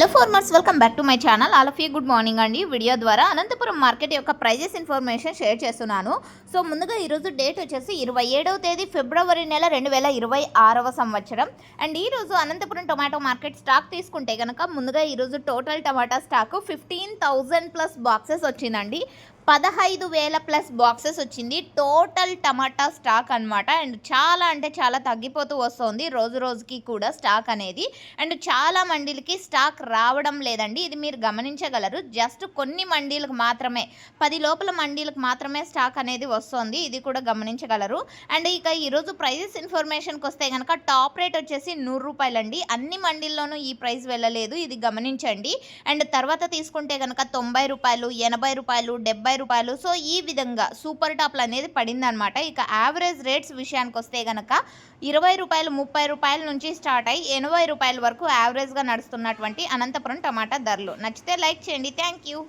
Hello farmers, welcome back to my channel. All of you good morning అండి. Video ద్వారా Anantapuram market యొక్క prices information share చేస్తున్నాను. So ముందుగా ఈరోజు డేట్ వచ్చేసి 27వ తేదీ ఫిబ్రవరి నెల 2026వ సంవత్సరం. అండ్ ఈరోజు అనంతపురం టొమాటో మార్కెట్ స్టాక్ తీసుకుంటే కనుక ముందుగా ఈరోజు టోటల్ టమాటా స్టాక్ 15,000 ప్లస్ బాక్సెస్ వచ్చిందండి. 15,000 ప్లస్ బాక్సెస్ వచ్చింది టోటల్ టమాటా స్టాక్ అనమాట. అండ్ చాలా అంటే చాలా తగ్గిపోతూ వస్తుంది రోజు రోజుకి కూడా స్టాక్ అనేది. అండ్ చాలా మండీలకి స్టాక్ రావడం లేదండి, ఇది మీరు గమనించగలరు. జస్ట్ కొన్ని మండీలకు మాత్రమే, 10 లోపల మండీలకు మాత్రమే స్టాక్ అనేది వస్తుంది, ఇది కూడా గమనించగలరు. అండ్ ఇక ఈరోజు ప్రైజెస్ ఇన్ఫర్మేషన్కి వస్తే కనుక టాప్ రేట్ వచ్చేసి 100 రూపాయలండి. అన్ని మండీల్లోనూ ఈ ప్రైస్ వెళ్ళలేదు, ఇది గమనించండి. అండ్ తర్వాత తీసుకుంటే కనుక 90 రూపాయలు, 80 రూపాయలు, 70 రూపాయలు. సో ఈ విధంగా సూపర్ టాప్లు అనేది పడిందనమాట. ఇక యావరేజ్ రేట్స్ విషయానికి వస్తే కనుక 20 రూపాయలు, 30 రూపాయల నుంచి స్టార్ట్ అయ్యి 80 రూపాయల వరకు యావరేజ్గా నడుస్తున్నటువంటి అనంతపురం టమాటా ధరలు. నచ్చితే లైక్ చేయండి. Thank you.